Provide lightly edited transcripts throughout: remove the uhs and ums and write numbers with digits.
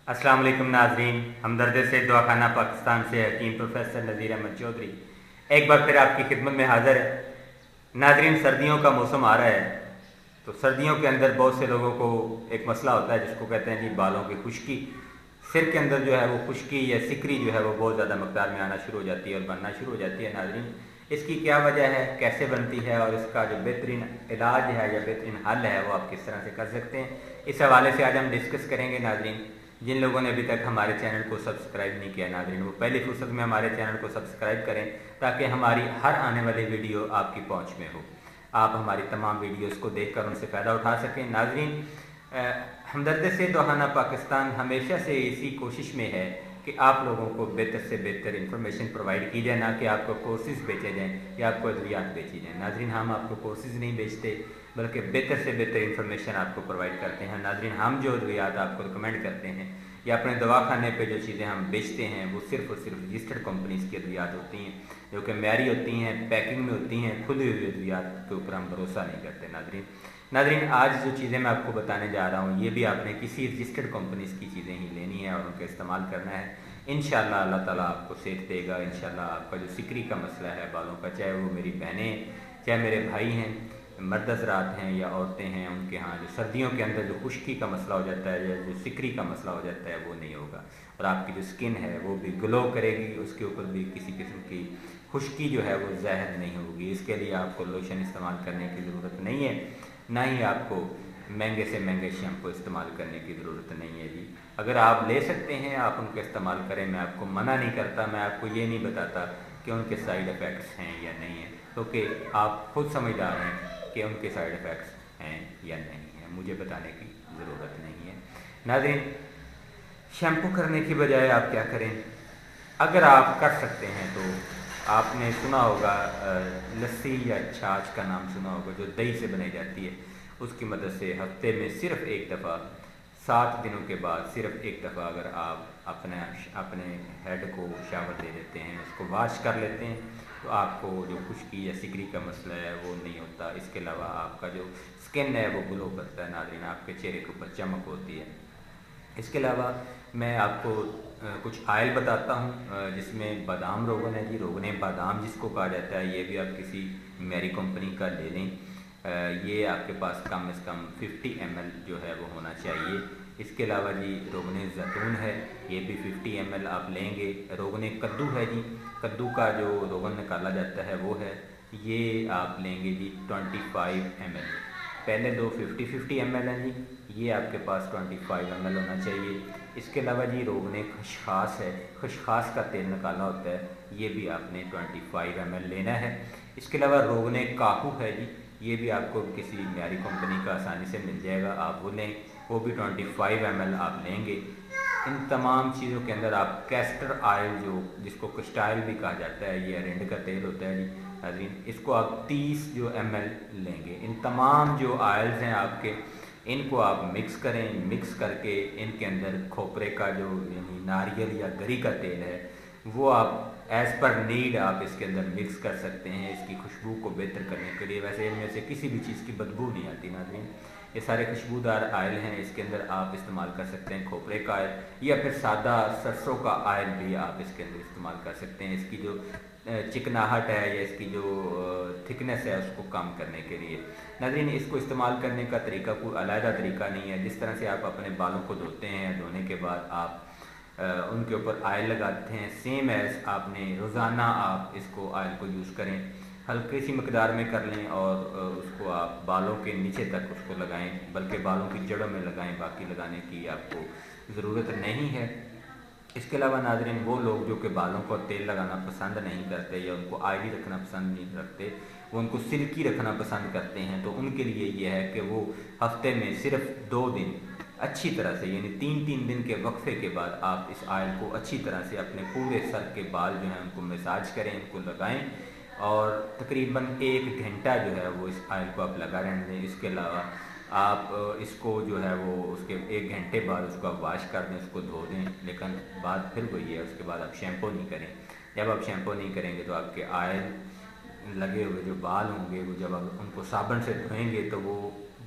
अस्सलाम वालेकुम नाजरीन, हमदर्द से दवाखाना पाकिस्तान से हकीम प्रोफेसर नज़ीर अहमद चौधरी एक बार फिर आपकी खिदमत में हाज़िर है। नाजरीन, सर्दियों का मौसम आ रहा है, तो सर्दियों के अंदर बहुत से लोगों को एक मसला होता है जिसको कहते हैं जी बालों की खुश्की। सिर के अंदर जो है वो खुश्की या सिकरी जो है वो बहुत ज़्यादा मकदार में आना शुरू हो जाती है और बनना शुरू हो जाती है। नाजरीन, इसकी क्या वजह है, कैसे बनती है और इसका जो बेहतरीन इलाज है या बेहतरीन हल है वो आप किस तरह से कर सकते हैं, इस हवाले से आज हम डिस्कस करेंगे। नाजरीन, जिन लोगों ने अभी तक हमारे चैनल को सब्सक्राइब नहीं किया, नाजरीन वो पहली फुर्सत में हमारे चैनल को सब्सक्राइब करें ताकि हमारी हर आने वाली वीडियो आपकी पहुंच में हो, आप हमारी तमाम वीडियोस को देखकर उनसे फ़ायदा उठा सकें। नाजरीन, हमदर्द से दवाखाना पाकिस्तान हमेशा से इसी कोशिश में है कि आप लोगों को बेहतर से बेहतर इन्फॉर्मेशन प्रोवाइड की जाए, ना कि आपको कोर्सेज़ बेचे जाएँ या आपको अद्वियात बेची जाएँ। नाजरीन, हम आपको कोर्सेज़ नहीं बेचते बल्कि बेहतर से बेहतर इन्फॉर्मेशन आपको प्रोवाइड करते हैं। नाजरीन, हम जो अद्वियात आपको रिकमेंड करते हैं या अपने दवाखाने पे जो चीज़ें हम बेचते हैं वो सिर्फ़ और सिर्फ रजिस्टर्ड कंपनीज़ की अद्वियात होती हैं, जो कि म्यारी होती हैं, पैकिंग में होती हैं। खुली हुई अद्वियात के ऊपर हम भरोसा नहीं करते। नाजरीन, आज जो चीज़ें मैं आपको बताने जा रहा हूँ ये भी आपने किसी रजिस्टर्ड कंपनीज़ की चीज़ें ही लेनी है और उनका इस्तेमाल करना है। इंशाअल्लाह अल्लाह ताला आपको सेहत देगा। इंशाअल्लाह आपका जो सिकरी का मसला है बालों का, चाहे वो मेरी बहनें चाहे मेरे भाई हैं, मर्द हज़रात हैं या औरतें हैं, उनके यहाँ जो सर्दियों के अंदर जो खुश्की का मसला हो जाता है या जो सिकरी का मसला हो जाता है वो नहीं होगा और आपकी जो स्किन है वो भी ग्लो करेगी, उसके ऊपर भी किसी किस्म की खुश्की जो है वो ज़ाहिर नहीं होगी। इसके लिए आपको लोशन इस्तेमाल करने की ज़रूरत नहीं है, ना ही आपको महंगे से महंगे शैम्पू इस्तेमाल करने की ज़रूरत नहीं है जी। अगर आप ले सकते हैं आप उनका इस्तेमाल करें, मैं आपको मना नहीं करता, मैं आपको ये नहीं बताता कि उनके साइड इफ़ेक्ट्स हैं या नहीं हैं, क्योंकि आप खुद समझदार हैं कि उनके साइड इफ़ेक्ट्स हैं या नहीं हैं, मुझे बताने की ज़रूरत नहीं है। नाज़रीन, शैम्पू करने की बजाय आप क्या करें, अगर आप कर सकते हैं तो आपने सुना होगा लस्सी या छाछ का नाम सुना होगा जो दही से बनाई जाती है। उसकी मदद से हफ्ते में सिर्फ़ एक दफ़ा 7 दिनों के बाद सिर्फ़ एक दफ़ा अगर आप अपने हेड को शावर दे देते हैं, उसको वॉश कर लेते हैं, तो आपको जो खुश्की या सिकरी का मसला है वो नहीं होता। इसके अलावा आपका जो स्किन है वो ग्लो करता है। नाज़रीन, आपके चेहरे के ऊपर चमक होती है। इसके अलावा मैं आपको कुछ आयल बताता हूँ जिसमें बादाम रोगन है जी, रोगन बादाम जिसको कहा जाता है, ये भी आप किसी मैरी कंपनी का ले लें। ये आपके पास कम से कम 50 ml जो है वो होना चाहिए। इसके अलावा जी रोगन जैतून है, ये भी 50 ml आप लेंगे। रोगन कद्दू है जी, कद्दू का जो रोगन निकाला जाता है वो है, ये आप लेंगे जी 25 ml। पहले दो 50 ml हैं जी, ये आपके पास 25 ml होना चाहिए। इसके अलावा जी रोगन खशखास है, खशखास का तेल निकाला होता है, ये भी आपने 25 ml लेना है। इसके अलावा रोगन काहू है जी, ये भी आपको किसी म्यारी कंपनी का आसानी से मिल जाएगा, आप वो लें, वो भी 25 ml आप लेंगे। इन तमाम चीज़ों के अंदर आप कैस्टर ऑयल जो जिसको कस्टाइल भी कहा जाता है, ये अरंड का तेल होता है जी। नाज़रीन, इसको आप 30 जो ml लेंगे। इन तमाम जो ऑयल्स हैं आपके, इनको आप मिक्स करें। मिक्स करके इनके अंदर खोपरे का जो यानी नारियल या गरी का तेल है वो आप एज़ पर नीड आप इसके अंदर मिक्स कर सकते हैं इसकी खुशबू को बेहतर करने के लिए। वैसे इनमें से किसी भी चीज़ की बदबू नहीं आती। नाज़रीन, ये सारे खुशबूदार आयल हैं, इसके अंदर आप इस्तेमाल कर सकते हैं खोपरे का आयल या फिर सादा सरसों का आयल भी आप इसके अंदर इस्तेमाल कर सकते हैं, इसकी जो चिकनाहट है या इसकी जो थिकनेस है उसको कम करने के लिए। नाज़रीन, इसको इस्तेमाल करने का तरीका कोई अलग तरीका नहीं है। जिस तरह से आप अपने बालों को धोते हैं, धोने के बाद आप उनके ऊपर आयल लगाते हैं, सेम एज़ आपने रोज़ाना आप इसको आयल को यूज़ करें, हल्की सी मकदार में कर लें और उसको आप बालों के नीचे तक उसको लगाएं, बल्कि बालों की जड़ों में लगाएं, बाकी लगाने की आपको ज़रूरत नहीं है। इसके अलावा नाज़रीन, वो लोग जो कि बालों को तेल लगाना पसंद नहीं करते या उनको ऑयली रखना पसंद नहीं रखते, वो उनको सिल्की रखना पसंद करते हैं, तो उनके लिए ये है कि वो हफ्ते में सिर्फ़ 2 दिन अच्छी तरह से यानी 3-3 दिन के वक्फे के बाद आप इस आयल को अच्छी तरह से अपने पूरे सर के बाल जो हैं उनको मसाज करें, उनको लगाएं और तकरीबन 1 घंटा जो है वो इस आयल को आप लगा रहने दें। इसके अलावा आप इसको जो है वो उसके 1 घंटे बाद उसको आप वॉश कर दें, उसको धो दें, लेकिन बात फिर वही है, उसके बाद आप शैम्पू नहीं करें। जब आप शैम्पू नहीं करेंगे तो आपके आयल लगे हुए जो बाल होंगे वो जब आप उनको साबुन से धोएंगे तो वो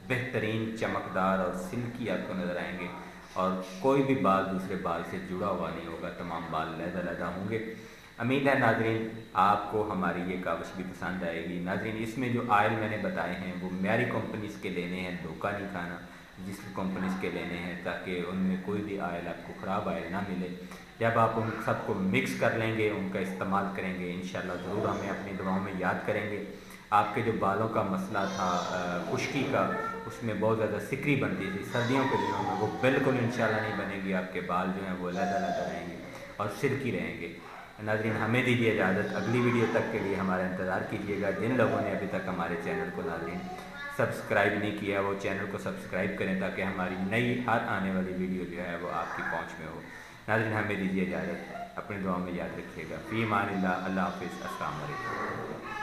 बेहतरीन चमकदार और सिल्की आपको नज़र आएंगे اور کوئی بھی بال دوسرے بال سے جڑا ہوا نہیں ہوگا، تمام بال علیحدہ علیحدہ ہوں گے۔ امید ہے ناظرین آپ کو ہماری یہ کاوش بھی پسند آئے گی۔ ناظرین اس میں جو آئل میں نے بتائے ہیں وہ معیاری کمپنیز کے لینے ہیں، دھوکہ نہیں کھانا، جس کمپنیز کے لینے ہیں، تاکہ ان میں کوئی بھی آئل آپ کو خراب آئل نہ ملے۔ جب آپ ان سب کو مکس کر لیں گے، ان کا استعمال کریں گے، انشاءاللہ ضرور ہمیں اپنی دعاؤں میں یاد کریں گے۔ آپ کے جو بالوں کا مسئلہ تھا خشکی کا، اس میں بہت زیادہ سکری بنتی تھی سردیوں کے دنوں میں، وہ بالکل انشاءاللہ نہیں بنے گی۔ آپ کے بال جو ہیں وہ علیحدہ علیحدہ رہیں گے اور سلکی رہیں گے۔ ناظرین ہمیں دیجیے اجازت، اگلی ویڈیو تک کے لیے ہمارا انتظار کیجیے گا۔ جن لوگوں نے ابھی تک ہمارے چینل کو ناظرین سبسکرائب نہیں کیا وہ چینل کو سبسکرائب کریں، تاکہ ہماری نئی ہر آنے والی ویڈیو جو ہے وہ آپ کی پہنچ میں ہو۔ ناظرین ہمیں دیجیے اجازت، اپنی دعاؤں میں یاد رکھیے گا۔ فی امان اللہ، اللہ حافظ، السلام علیکم۔